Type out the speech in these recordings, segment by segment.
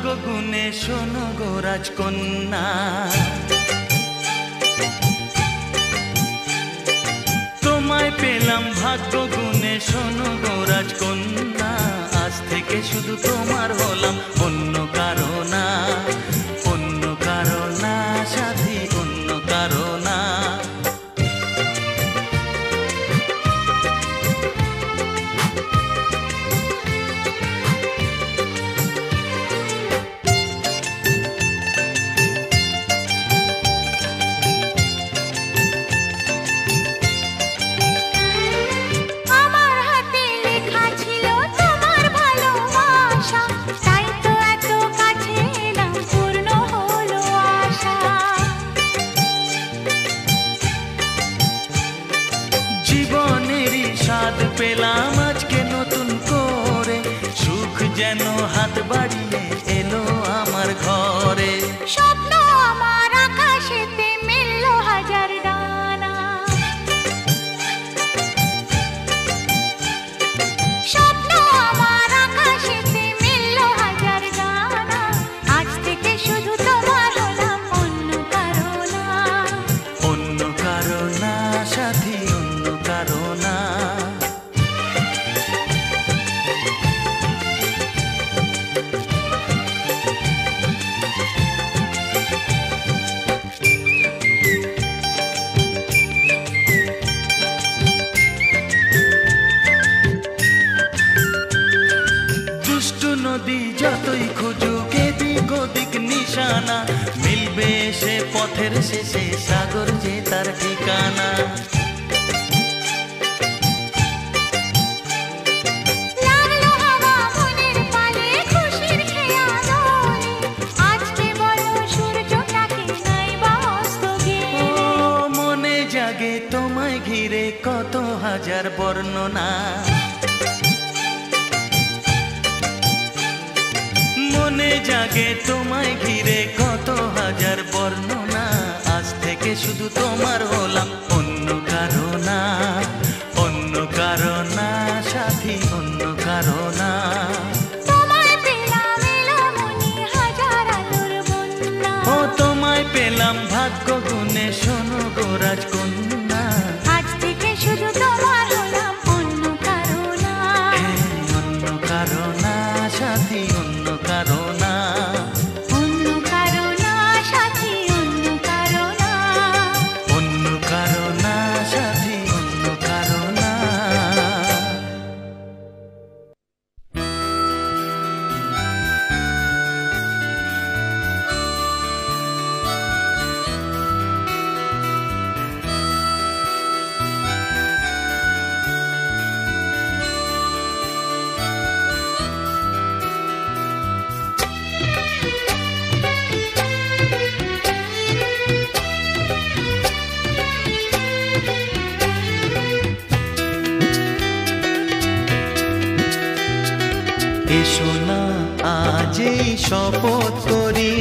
ভাগ্য গুণে শোনো গো রাজকন্যা, তোমায় পেলাম ভাগ্য গুণে শোনো গো রাজকন্যা। আজ থেকে শুধু তোমার হলাম, অন্য কারো না, অন্য কারো না সাথী, অন্য কারো না। পেলাম আজকে নতুন করে, সুখ যেন হাত বাড়িয়ে এলো আমার ঘরে। স্বপ্ন আমার আকাশেতে মেলল হাজার ডানা, স্বপ্ন আমার আকাশেতে মেলল হাজার ডানা। আজ থেকে শুধু তোমার হলাম, অন্য কারো না, অন্য কারো না সাথী, অন্য কারো না। নদী যতই খুঁজুক এদিক ওদিক নিশানা, মিলবে সে পথের শেষে সাগর যে তার ঠিকানা। মনে জাগে তোমায় ঘিরে কত হাজার বর্ণনা, মনে জাগে তোমায় ঘিরে কত হাজার বর্ণনা। আজ থেকে শুধু তোমার হলাম, অন্য কারো না, অন্য কারো না সাথী, অন্য কারো না। ও তোমায় পেলাম ভাগ্য গুণে শোনো গো রাজকন্যা। আজ থেকে শুধু তোমার হলাম, অন্য কারো না, অন্য কারো না সাথী, অন্য কারো না, অন্য কারো না সাথী, অন্য কারো না, অন্য কারো না সাথী, অন্য কারো না। এসো না আজ এই শপথ করি,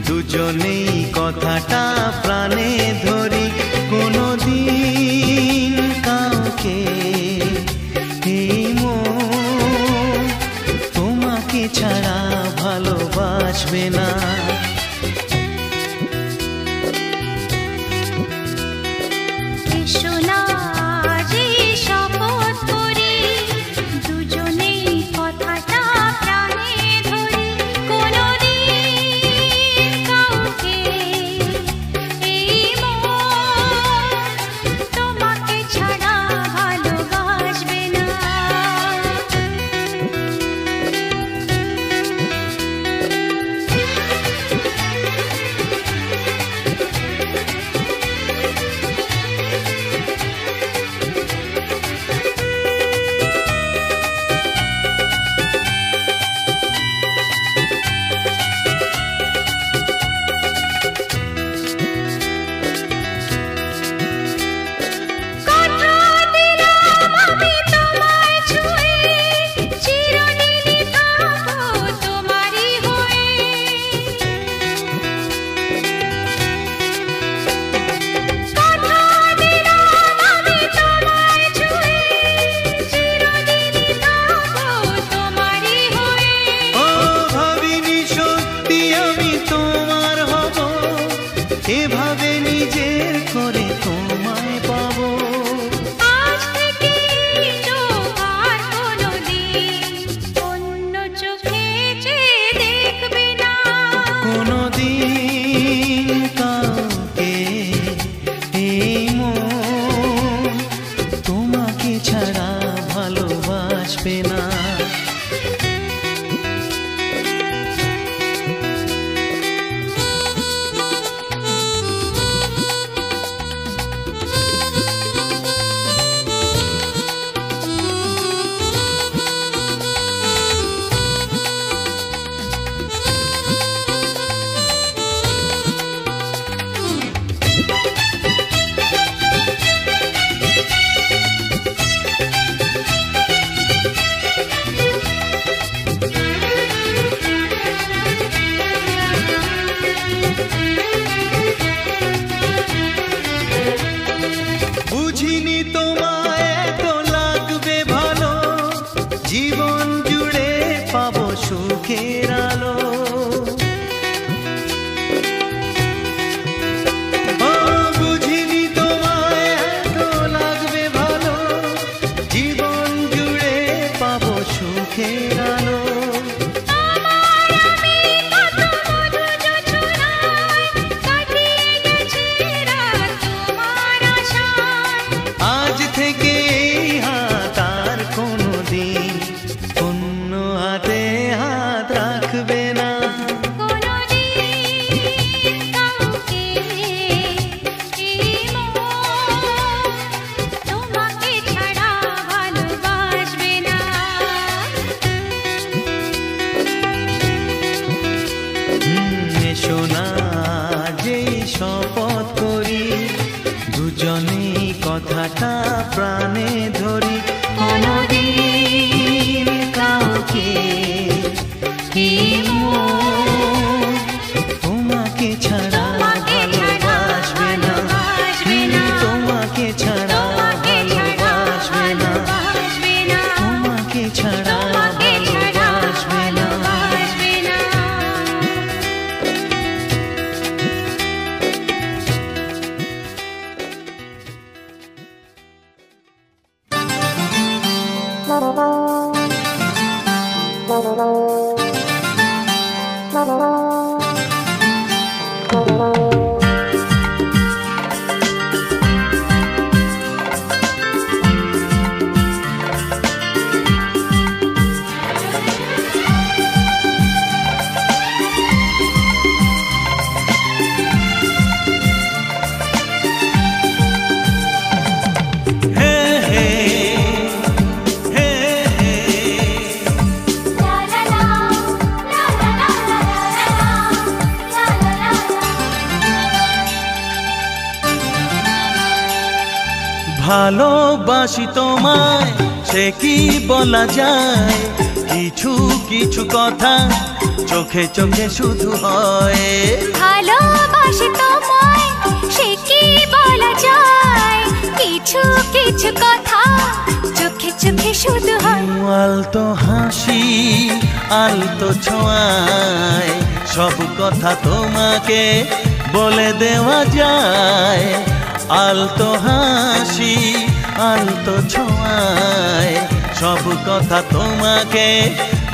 দুজনেই কথাটা প্রাণে ধরি। কোনদিন কাউকে এই মন তোমাকে ছাড়া ভালোবাসবে না। এই বুঝিনি তোমায় এত লাগবে ভালো, জীবন জুড়ে পাবো সুখের আলো। ও বুঝিনি তোমায় এত লাগবে ভালো, জীবন জুড়ে পাবো সুখের আলো। আজ থেকে এই হাত আর কোনোদিন অন্য হাতে হাত রাখবে না। এসো না যেই শপথ করি, দুজনেই কথাটা প্রাণে ধরি। কোনদিন কাউকে কি মন তোমাকে ছাড়া ভালোবাসবে না, তোমাকে ছাড়া ভালোবাসবে না, তোমাকে ছাড়া ভালোবাসবে না। ভালোবাসি তোমায় সে কি বলা যায়, কিছু কিছু কথা চোখে চোখে শুধু হয়। ভালোবাসি তোমায় সে কি বলা যায়, কিছু কিছু কথা চোখে চোখে শুধু হয়। আলতো হাসি আলতো ছোঁয়ায় সব কথা তোমাকে বলে দেওয়া যায়। আলতো হাসি আলতো ছোঁয়ায় সব কথা তোমাকে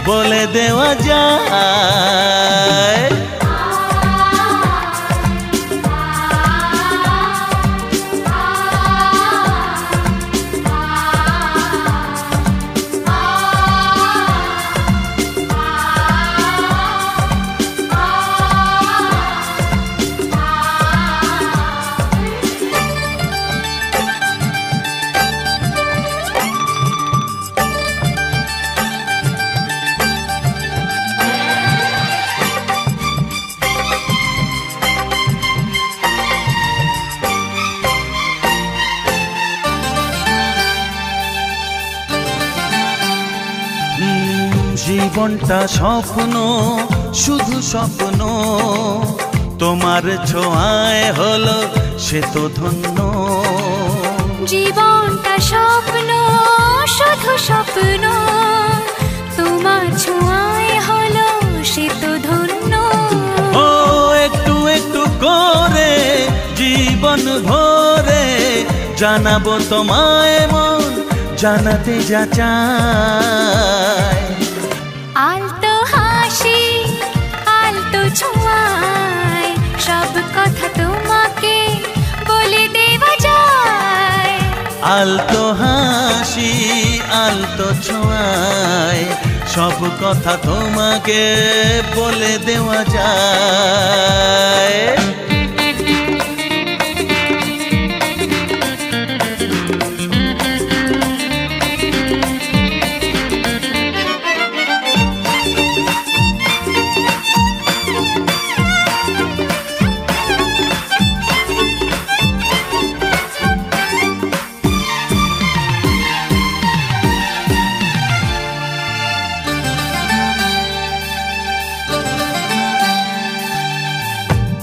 বলে দেওয়া যায়। জীবনটা স্বপ্ন শুধু স্বপ্ন, তোমার ছোঁয়ায় হলো সে তো ধন্য। জীবনটা স্বপ্ন শুধু স্বপ্ন, তোমার ছোঁয়ায় হলো সে তো ধন্য। ও একটু একটু করে জীবন ভরে জানাবো তোমায় মন জানাতে যা চায়। আলতো হাসি আলতো ছোঁয়ায় সব কথা তোমাকে বলে দেওয়া যায়। আলতো হাসি আলতো ছোঁয়ায় সব কথা তোমাকে বলে দেওয়া যায়।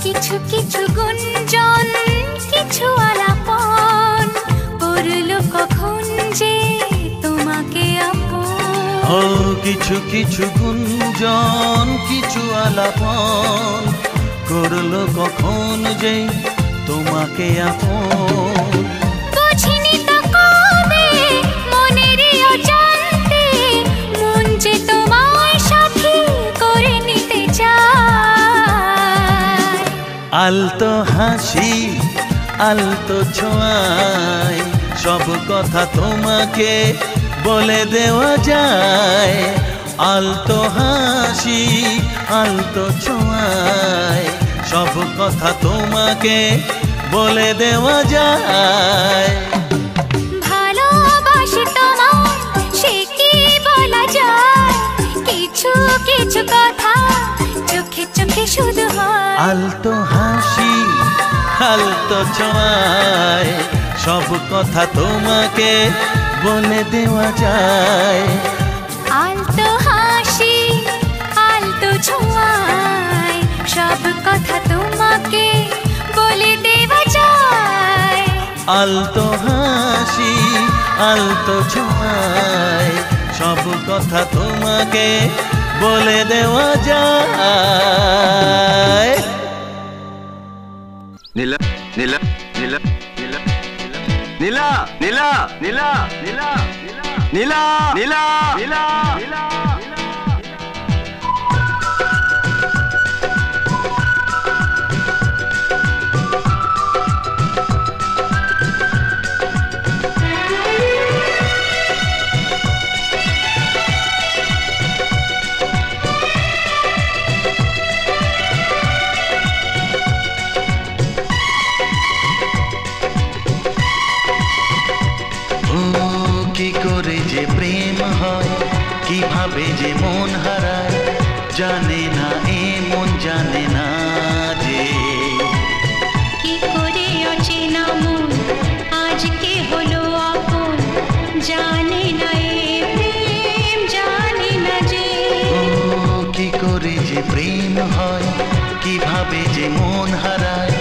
কিছু কিছু কিছু গুঞ্জন কিছু আলাপন করলো কখন যে তোমাকে আপন। বুঝিনি তো কবে মনেরই অজান্তে মন যে তোমায় সাথী করে নিতে চায়। আলতো হাসি আলতো ছোঁয়ায় সব কথা তোমাকে বলে দেওয়া যায়। আলতো হাসি আলতো ছোঁয়ায় সব কথা তোমাকে বলে দেওয়া যায়। ভালোবাসি তোমায় সে কি বলা যায়, কিছু কিছু কথা চোখে চোখে শুধু হয়। আলতো হাসি আলতো ছোঁয়ায় সব কথা তোমাকে বলে দেওয়া যায়। আলতো হাসি আলতো ছোঁয়ায় সব কথা তোমাকে বলে দেওয়া যায়। আলতো হাসি আলতো ছোঁয়ায় সব কথা তোমাকে বলে দেওয়া যায়। নীলা নীলা নীলা নীলা নীলা নীলা নীলা নীলা নীলা নীলা নীলা নীলা কি করে যে প্রেম হয় কিভাবে যে মন হারায় জানে না এ মন জানে না যে। কি করে অচেনা মন আজকে হলো আপন জানে না এ প্রেম জানে না যে। কি করে যে প্রেম হয় কিভাবে যে মন হারায়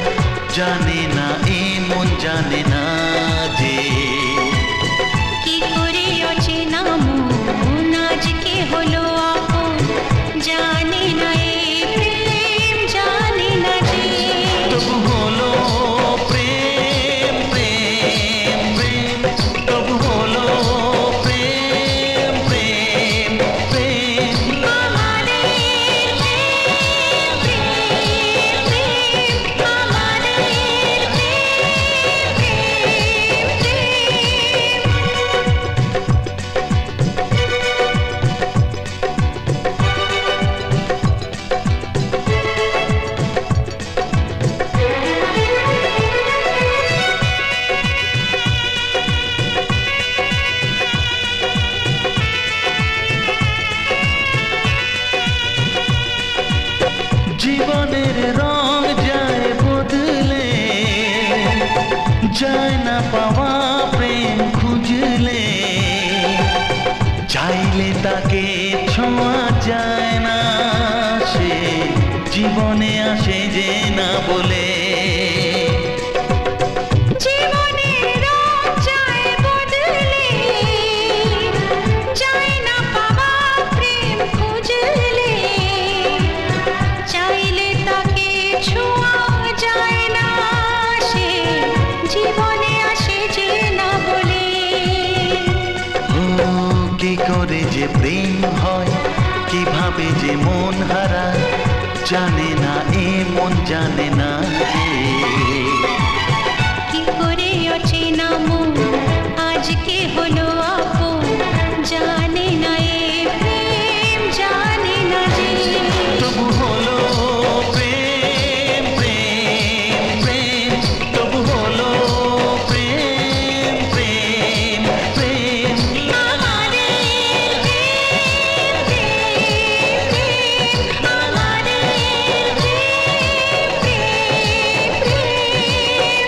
জানে না এ মন জানে না যে। কি করে অচেনা মন আজকে হলো আপন জানে না এ প্রেম জানে না যে। তবু হলো প্রেম প্রেম প্রেম তবু হলো প্রেম প্রেম প্রেম। আমাদের প্রেম প্রেম প্রেম আমাদের প্রেম প্রেম জীবনের রং যায় বদলে যায় না পাওয়া প্রেম খুঁজলে চাইলে তাকে ছোঁয়া যায় না সে জীবনে আসে যে না বলে। জীবনের রং যায় বদলে যায় না পাওয়া প্রেম খুঁজলে চাইলে তাকে ছোঁয়া যায় না সে জীবনে আসে যে না বলে। কি করে যে প্রেম হয় কিভাবে যে মন হারায় জানে না এ মন জানে না যে। কি করে অচেনা মন আজকে হলো আপন জানে না এ প্রেম জানে না যে। তবু হলো প্রেম প্রেম প্রেম তবু হলো প্রেম প্রেম প্রেম। আমাদের প্রেম প্রেম প্রেম আমাদের প্রেম প্রেম প্রেম।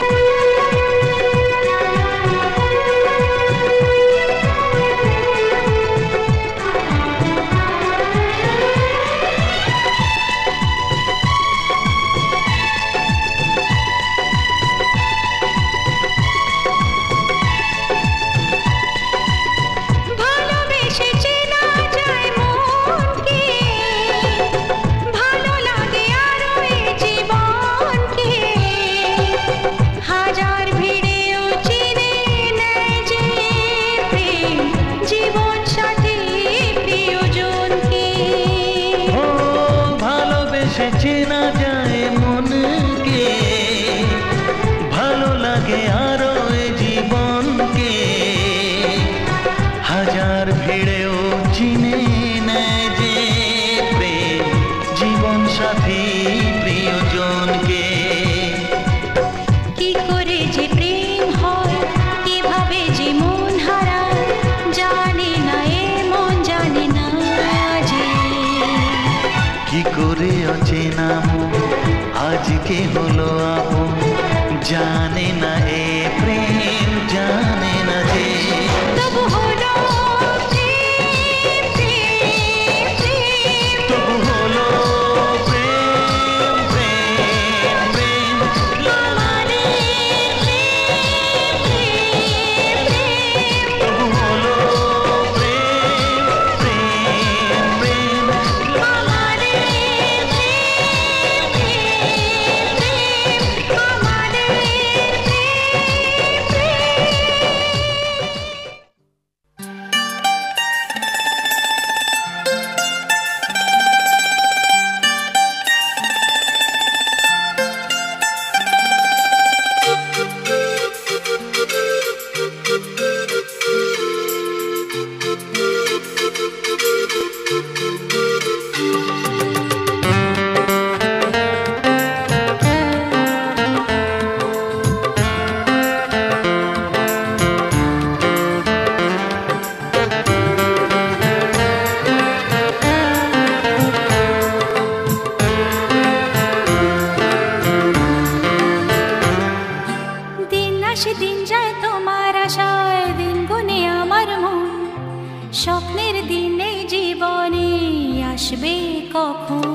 কখন।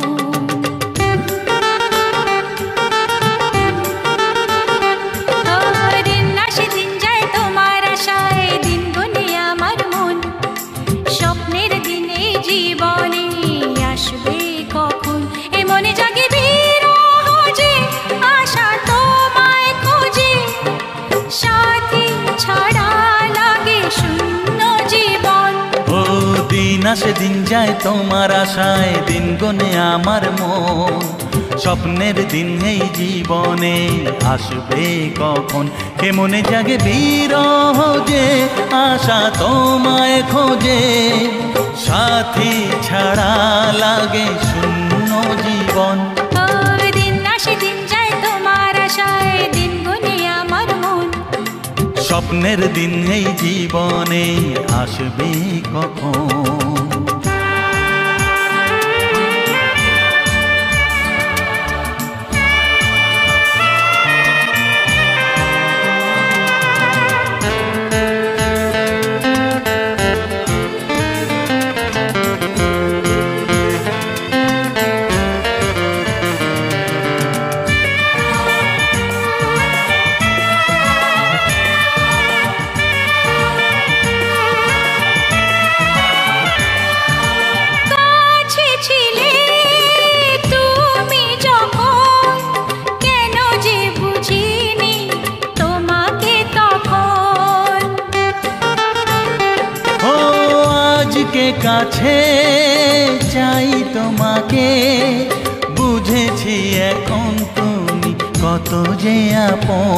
দিন আসে দিন যায় তোমার আশায়, দিন গুনে আমার মন, স্বপ্নের দিনে জীবনে আসবে কখন। এ মনে জাগে বিরহ যে আশা তোমায় খোঁজে, সাথী ছাড়া লাগে শূন্য জীবন। ও দিন আসে দিন যায় তোমার আশায়, দিন গুনে আমার মন, স্বপ্নের দিন এই জীবনে আসবে কখন। কে মনে জাগে বিরহ যে আশা তোমায় খোঁজে, সাথী ছাড়া লাগে শূন্য জীবন। দিন আসে দিন যায় তোমার আশায়, দিন গুনে আমার মন, স্বপ্নের দিন এই জীবনে আসবে কখন। কাছে ছিলে তুমি যখন, কেন যে বুঝিনি তোমাকে তখন। ও আজকে কাছে চাই তোমাকে, বুঝেছি এখন তুমি কত যে আপন।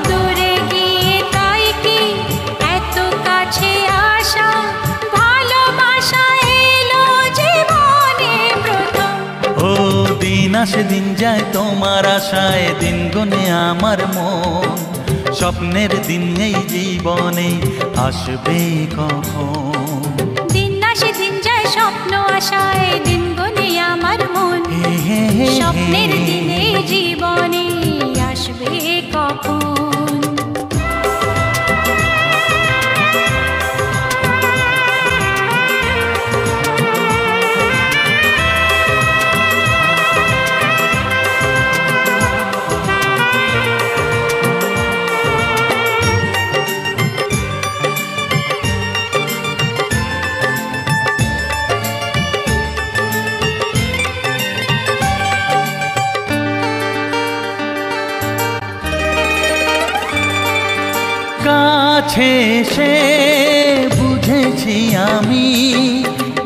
দূরে গিয়ে তাই কি এত কাছে আসা, ভালোবাসা এলো জীবনে প্রথম। ও দিন আসে দিন যায় তোমার আশায়, দিন গুনে আমার মন, স্বপ্নের দিন এই জীবনে আসবে কখন। দিন আসে দিন যায় স্বপ্ন আশায়, দিন গুনে আমার মন, হে হে হে স্বপ্নের দিনে জীবনে আসবে কখন। কাছে এসে বুঝেছি আমি,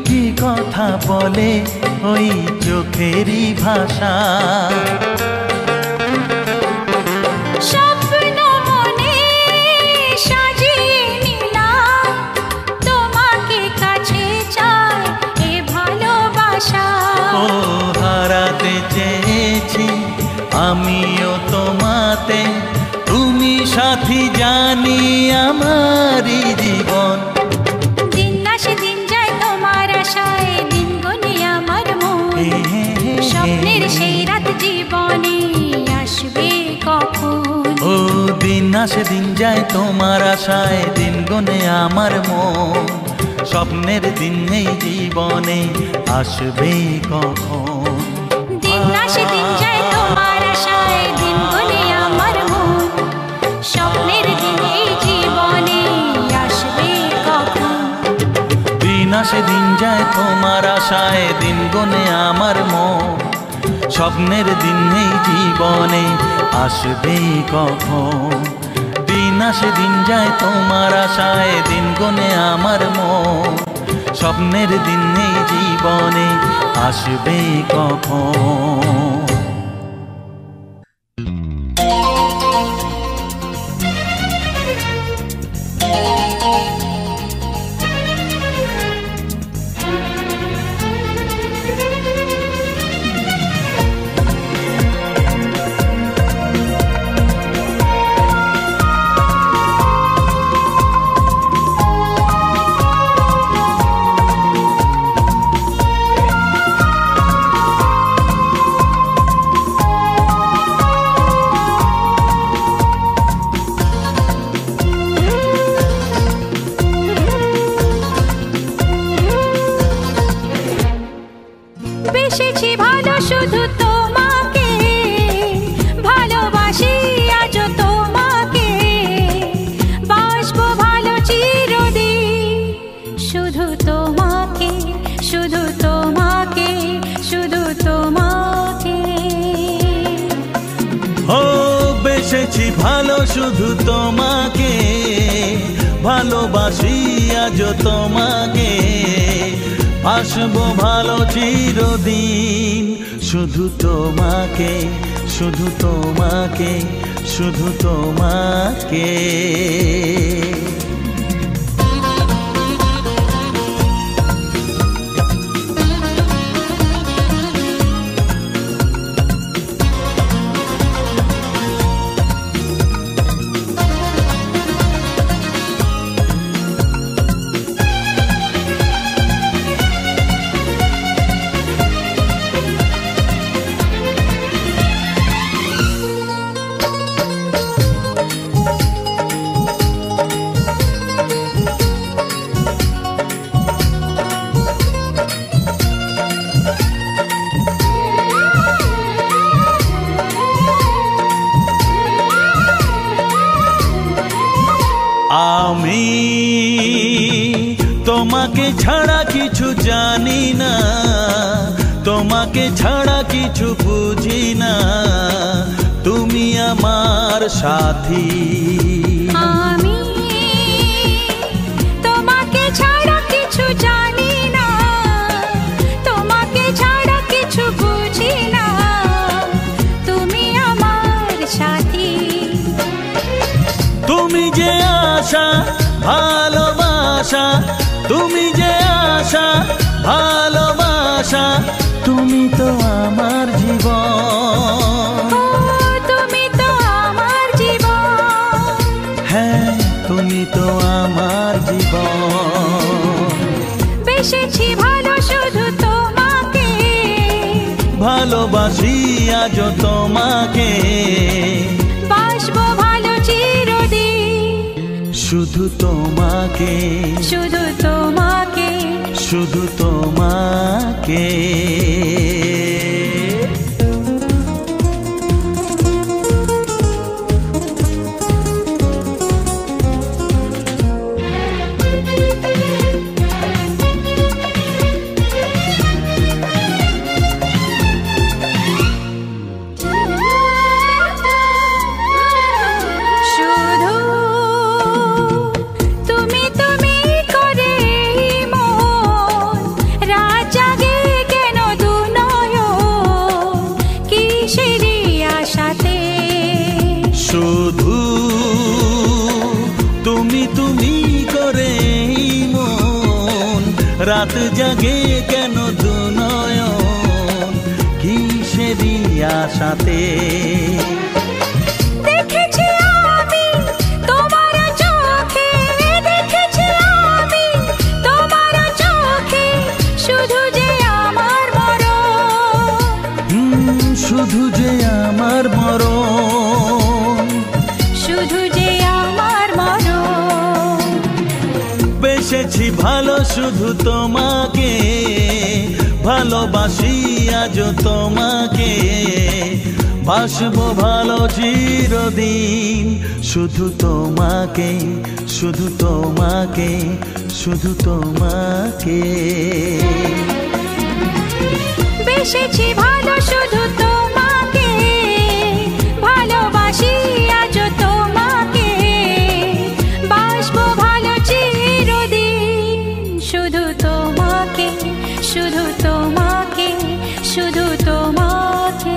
কি কথা বলে ওই চোখেরই ভাষা। স্বপ্ন মনে সাজিয়ে নিলাম, তোমাকে কাছে চাই এ ভালোবাসা। ও হারাতে চেয়েছি আমিও তোমাতে, তুমি সাথী জানি আমারই জীবন। দিন আসে দিন যায় তোমার আশায়, দিন গুনে আমার মন, স্বপ্নের সেই রাত জীবনে আসবে কখন। ও দিন আসে দিন যায় তোমার আশায়, দিন গুনে আমার মন, স্বপ্নের দিন এই জীবনে আসবে কখন। দিন আসে দিন যায় তোমার আশায়, দিন গুনে আমার মন, স্বপ্নের দিন এই জীবনে আসবে কখন। দিন আসে দিন যায় তোমার আশায়, দিন গুনে আমার মন, স্বপ্নের দিন এই জীবনে আসবে কখন। দিন আসে দিন যায় তোমার আশায়, দিন গুনে আমার মন, স্বপ্নের দিন এই জীবনে আসবে কখন। শুধু তোমাকে, ভালোবাসি আজ তোমাকে, আসবো ভালো চিরদিন। শুধু তোমাকে, শুধু তোমাকে, শুধু তোমাকে। আমি তোমাকে ছাড়া কিছু জানি না, তোমাকে ছাড়া কিছু বুঝি না, তুমি আমার সাথী। আমি তোমাকে ছাড়া কিছু জানি না, তোমাকে ছাড়া কিছু বুঝি না, তুমি আমার সাথী। তুমি যে আশা ভালোবাসা, তুমি যে আশা ভালোবাসা, তুমি তো আমার জীবন। তুমি তো আমার জীবন। হ্যাঁ, তুমি তো আমার জীবন। বেসেছি ভালো শুধু তোমাকে, ভালোবাসি আজ তোমাকে, বাসবো ভালো চিরদিন। শুধু তোমাকে, শুধু তোমাকে, শুধু তোমাকে। শুধু তুমি তুমি করে মন, রাত জাগে কেন দু নয়ন, কিসেরই আশাতে। দেখেছি আমি তোমার চোখে, দেখেছি আমি তোমার চোখে, শুধু যে আমার মরণ, শুধু যে আমার মরণ, শুধু যে আমার মরণ। বেসেছি ভালো শুধু তোমাকে, ভালোবাসি আজ তোমাকে, বাসবো ভালো চিরদিন। শুধু তোমাকে, শুধু তোমাকে, শুধু তোমাকে। বেসেছি ভালো শুধু তোমাকে, ভালোবাসি আজ তোমাকে, বাসবো ভালো চিরদিন। শুধু তোমাকে, শুধু তোমাকে, শুধু তোমাকে।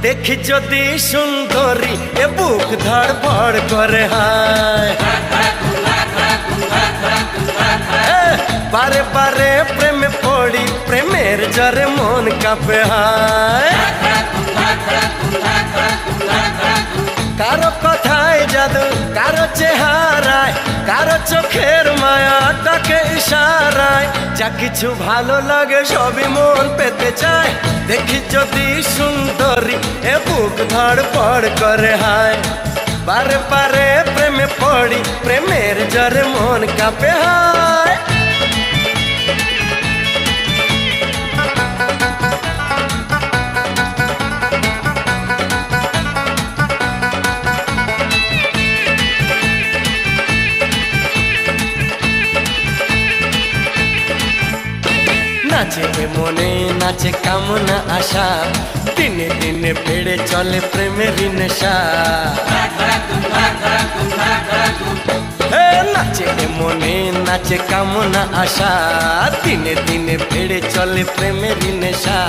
দেখি যদি সুন্দরী এ বুক ধড়ফড় করে, হায় বারে বারে প্রেমে পড়ি, প্রেমের জ্বরে মন কাঁপে, হায় কারো কথায় জাদু, কারো চেহারায়, কারো চোখের মায়া, ডাকে ইশারায়, যা কিছু ভালো লাগে সবই মন পেতে চায়। দেখি যদি সুন্দরী এ বুক ধড়ফড় করে হায়, বারে বারে প্রেমে পড়ি, প্রেমের জ্বরে মন কাঁপে হায়। নাচে মনে নাচে কামনা আশা, দিনে দিনে বেড়ে চলে প্রেমের নেশা। নাচে মনে নাচে কামনা আশা, দিনে দিনে বেড়ে চলে প্রেমের নেশা।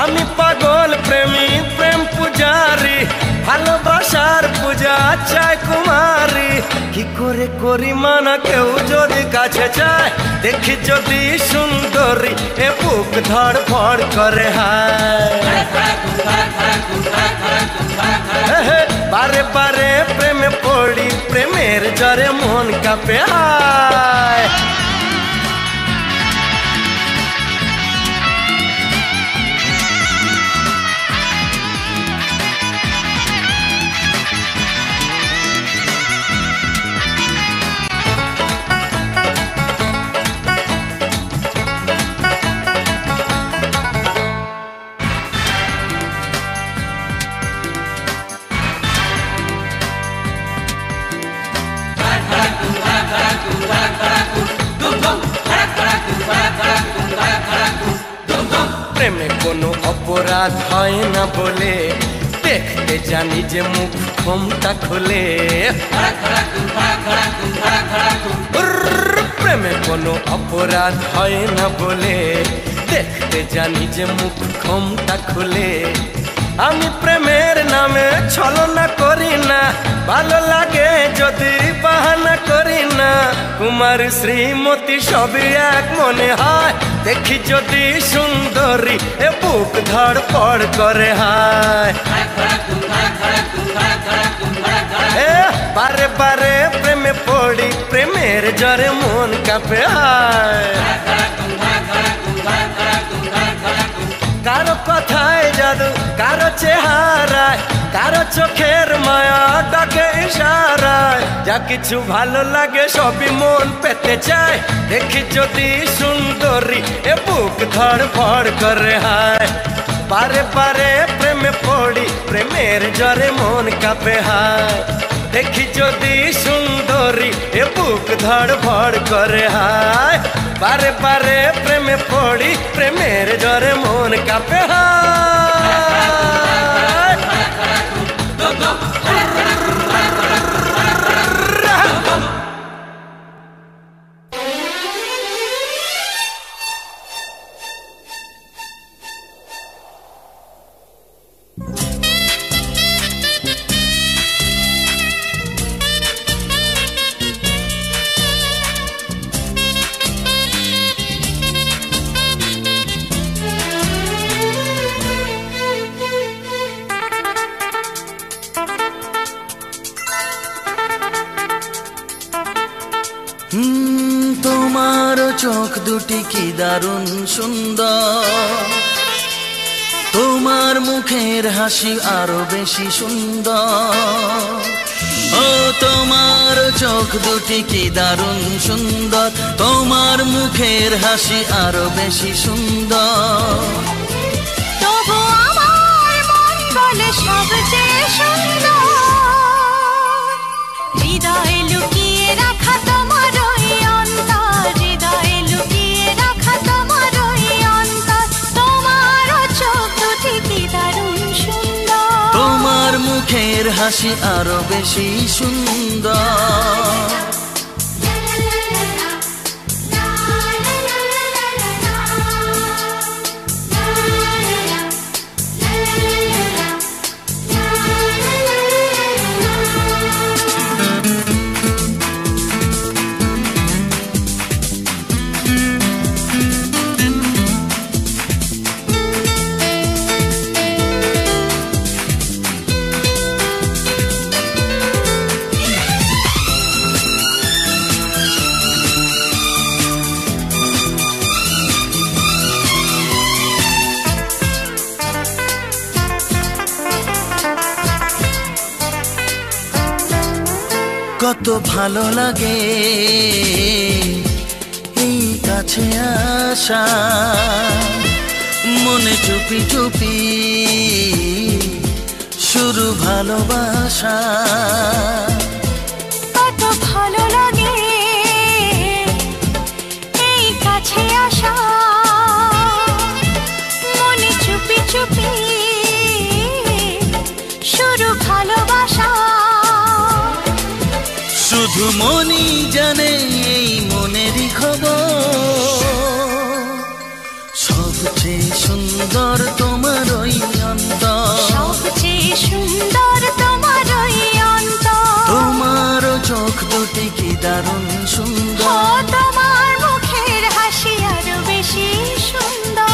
আমি পাগল প্রেমী প্রেম পূজারি, ভালোবাসার পূজা চাই কুমারী। কি করে করি মানা কেউ যদি কাছে চায়, দেখি যদি সুন্দরী এ বুক ধড়ফড় করে হায়। বারে বারে প্রেমে পড়ি, প্রেমের জ্বরে মন কাঁপে হায়। প্রেমে কোনো অপরাধ হয় না বলে, দেখতে জানি যে মুখ ঘোমটা খুলে। প্রেমে কোনো অপরাধ হয় না বলে, দেখতে জানি যে মুখ ঘোমটা খুলে। আমি প্রেমের নামে ছলনা করি না, ভালো লাগে যদি বাহানা করি না। কুমার শ্রীমতী সবই এক মনে হয়, দেখি যদি সুন্দরী এ বুক ধড়ফড় করে হায়। বারে বারে প্রেমে পড়ি, প্রেমের জ্বরে মন কাঁপে হায়। কারো কথায় জাদু, কারো চেহারায়, কারো চোখের মায়া ডাকে ইশারায়। যা কিছু ভালো লাগে সবই মন পেতে চায়, দেখি যদি সুন্দরী এ বুক ধড়ফড় করে হায়। বারে বারে প্রেমে পড়ি, প্রেমের জ্বরে মন কাঁপে হায়। দেখি যদি সুন্দরী এ বুক ধড়ফড় করে হায়। বারে বারে প্রেমে পড়ি, প্রেমের জ্বরে মন কাঁপে হায়। তোমার চোখ দুটি কি দারুণ সুন্দর, তোমার মুখের হাসি আরো বেশি সুন্দর। ও তোমার চোখ দুটি কি দারুণ সুন্দর, তোমার মুখের হাসি আরো বেশি সুন্দর। তবু আমার মন বলে সবচেয়ে সুন্দর, হৃদয়ে লুকিয়ে রাখা তোমার ওই অন্তর, হৃদয়ে লুকিয়ে রাখা তোমার ওই অন্তর। তোমার চোখ দুটি কি দারুণ সুন্দর, তোমার মুখের হাসি আরো বেশি সুন্দর। কত ভালো লাগে এই কাছে আসা, মনে চুপি চুপি শুরু ভালোবাসা। কত ভালো লাগে এই কাছে আসা, মনে চুপি চুপি শুরু ভালোবাসা। শুধু মনই জানে এই মনেরই খবর, সবচেয়ে সুন্দর তোমার ওই অন্তর, সবচেয়ে সুন্দর তোমার ওই অন্তর। তোমার চোখ দুটি কি দারুণ সুন্দর, তোমার মুখের হাসি আরো বেশি সুন্দর।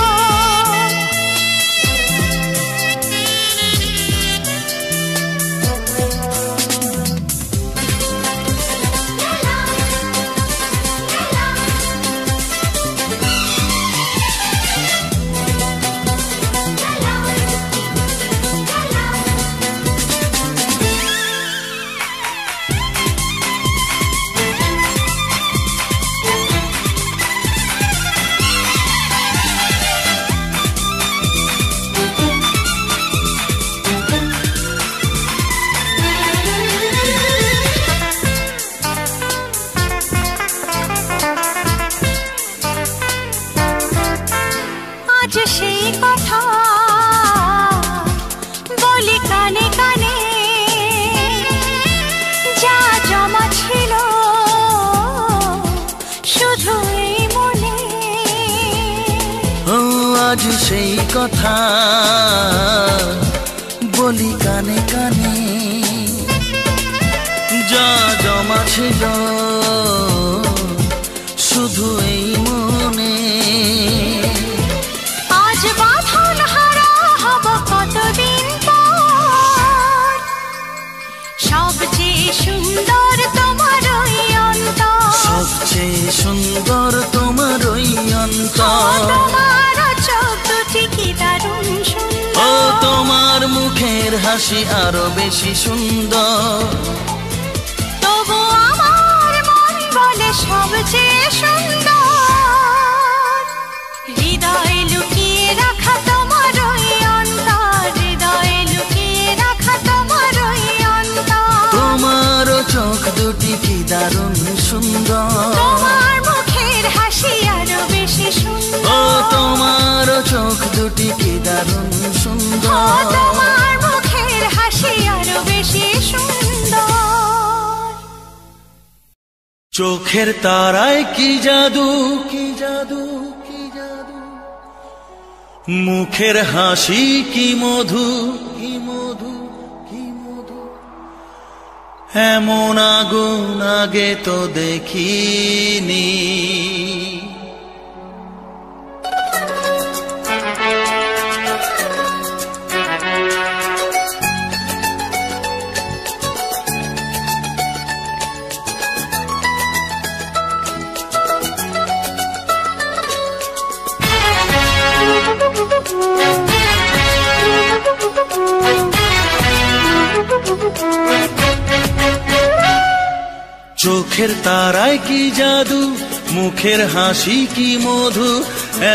আজ সেই কথা বলি কানে কানে, যা জমা ছিল শুধু এই মনে। ও আজ সেই কথা বলি কানে কানে, যা জমা ছিল শুধু এই মনে। আজ বাঁধন হারা হব কতদিন পর, সবচেয়ে সুন্দর তোমার ওই অন্তর, সবচেয়ে সুন্দর তোমার ওই অন্তর। তোমার চোখ দুটি কি দারুণ ও সুন্দর, তোমার মুখের হাসি আরো বেশি সুন্দর। তবু আমার মন বলে সবচেয়ে সুন্দর। হৃদয়ে লুকিয়ে রাখা তোমার ওই অন্তর, হৃদয়ে লুকিয়ে রাখা তোমার ওই অন্তর। তোমার চোখ দুটি কি দারুণ সুন্দর, তোমার মুখের হাসি আরো বেশি ও সুন্দর। তোমার চোখ দুটি কি দারুণ সুন্দর। তোমার মুখের হাসি আরো বেশি সুন্দর। চোখের তারায় কি জাদু, কি জাদু, কি জাদু, মুখের হাসি কি মধু, কি মধু, কি মধু। এমন আগুন আগে তো দেখিনি, চোখের তারায় কি জাদু, মুখের হাসি কি মধু।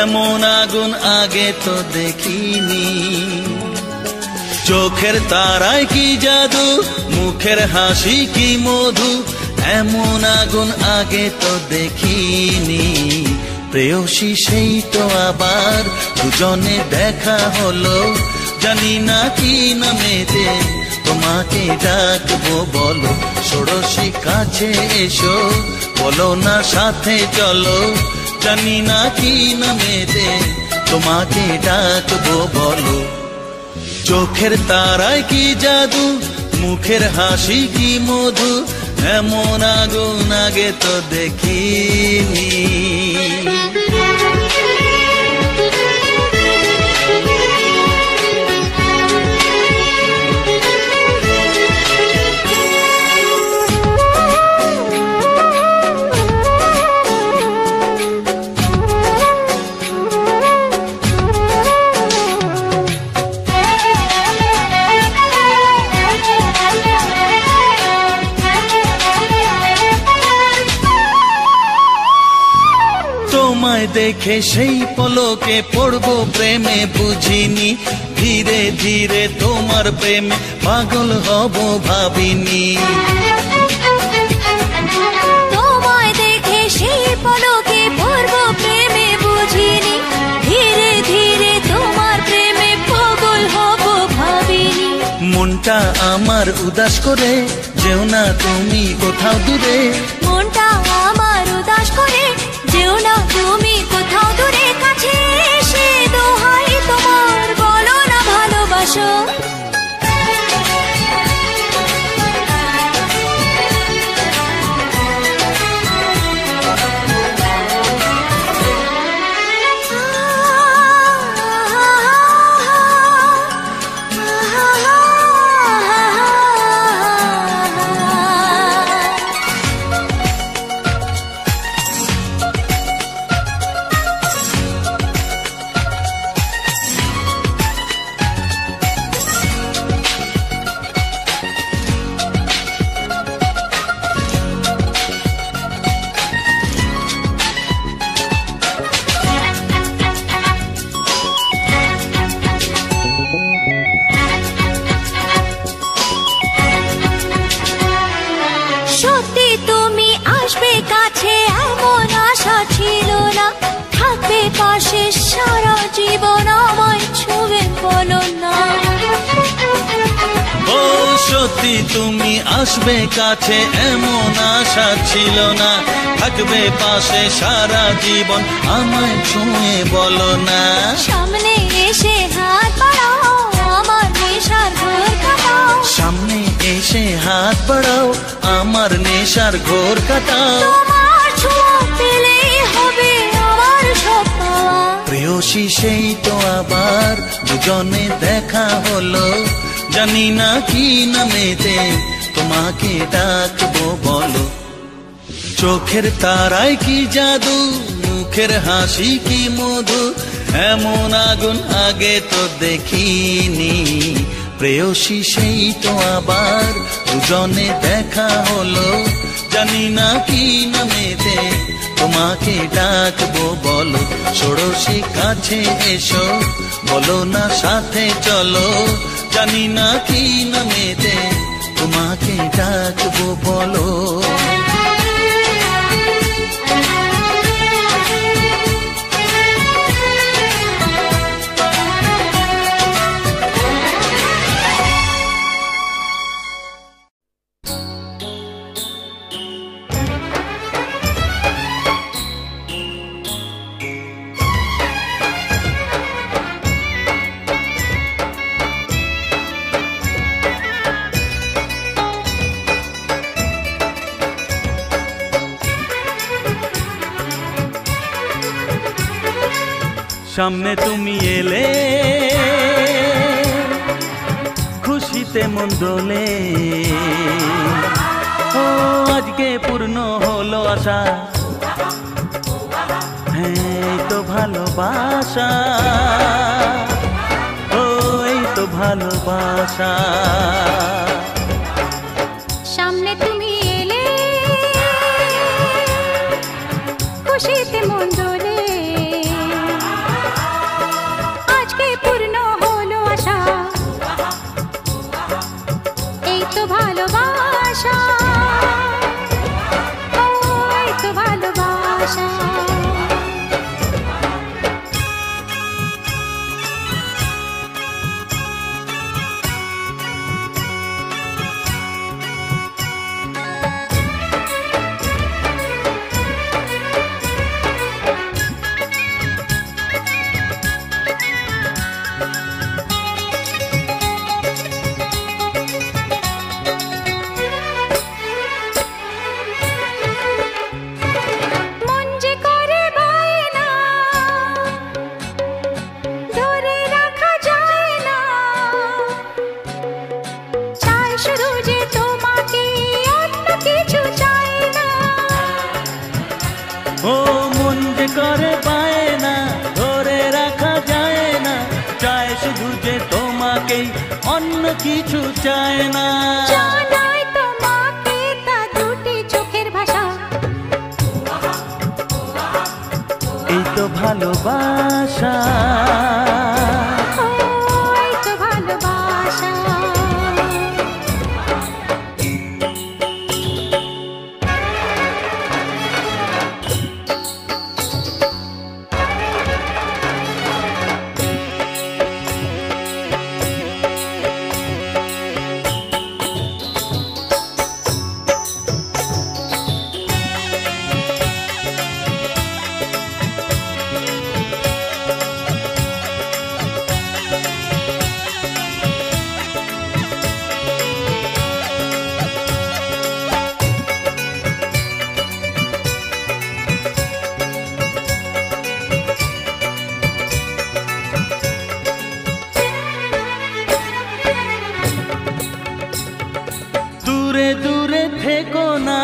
এমন আগুন আগে তো দেখিনি। চোখের তারায় কি জাদু, মুখের হাসি কি মধু। এমন আগুন আগে তো দেখিনি। প্রেয়সী সেই তো আবার দুজনে দেখা হলো, জানি না কি নামেতে তোমাকে ডাকবো বলো। ষোড়শী কাছে এসো, বলো না সাথে চলো, জানি না কি নামেতে তোমাকে ডাকবো বলো। চোখের তারায় কি জাদু, মুখের হাসি কি মধু। এমন আগুন আগে তো দেখিনি। দেখে সেই পলকে পড়বো প্রেমে বুঝিনি, ধীরে ধীরে তোমার প্রেমে পাগল হব ভাবিনি। তোমায় দেখে সেই পলকে পড়বো প্রেমে বুঝিনি, ধীরে ধীরে তোমার প্রেমে পাগল হব ভাবিনি। মনটা আমার উদাস করে যেও না তুমি কোথাও দূরে, মনটা আমার উদাস করে যেও না তুমি কোথাও দূরে, কাছে এসে দোহাই তোমার বলো না ভালোবাসো। সত্যি তুমি আসবে কাছে এমন আশা ছিল না, থাকবে পাশে সারা জীবন আমায় ছুঁয়ে বলো না। ও সত্যি তুমি আসবে কাছে এমন আশা ছিল না, থাকবে পাশে সারা জীবন আমায় ছুঁয়ে বলো না। সামনে এসে হাত বাড়াও আমার নেশার ঘোর কাটাও, সামনে এসে হাত বাড়াও আমার নেশার ঘোর কাটাও। তোমার ছোঁয়া পেলেই হবে আমার সব পাওয়া। প্রেয়সী সেই তো আবার দুজনে দেখা হলো, জানি না কি নামেতে তোমাকে ডাকবো বলো। চোখের তারায় কি জাদু, মুখের হাসি কি মধু, এমন আগুন আগে তো দেখিনি। প্রেয়সী সেই তো আবার দুজনে দেখা হলো, জানি না কি নামেতে তোমাকে ডাকবো বলো। ষোড়শী কাছে এসো বলো না সাথে চলো, জানি না কি নামেতে তোমাকে ডাকবো বলো। সামনে তুমি এলে খুশিতে মন দোলে, ও আজকে পূর্ণ হলো আশা, হ্যাঁ এই তো ভালোবাসা, ও এই তো ভালোবাসা। সামনে তুমি এলে খুশিতে মন দোলে, আজকে পূর্ণ হলো আশা, এই তো ভালোবাসা, ও এই তো ভালোবাসা। ও মন যে করে পায় না, ধরে রাখা যায় না, চায় শুধু যে তোমাকেই, অন্য কিছু চায় না। জানাই তোমাকে তা দুটি চোখের ভাষা, এই তো তো ভালোবাসা, এই তো ভালোবাসা। দূরে দূরে থেকো না,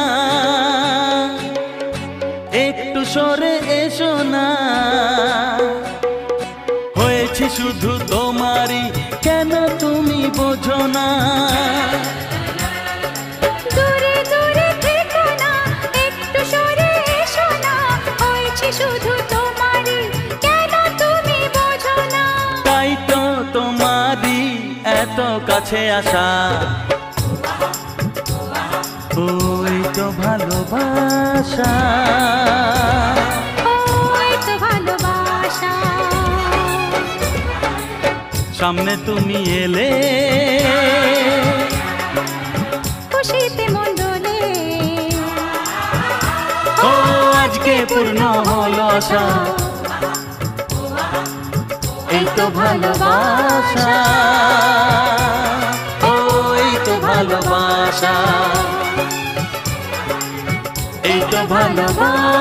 একটু সরে এসো না, হয়েছি শুধু তোমারই, কেন তুমি বোঝো না? দূরে দূরে থেকো না, একটু সরে এসো না, হয়েছে শুধু তোমারই, কেন তুমি বোঝো না? তাই তো তোমারই এত কাছে আসা, ওই তো ভালোবাসা, এই তো ভালোবাসা। সামনে তুমি এলে, খুশিতে মন দোলে, ও আজকে পূর্ণ হলো আশা, এই তো ভালোবাসা, ও এই তো ভালোবাসা, এই তো ভালোবাসা।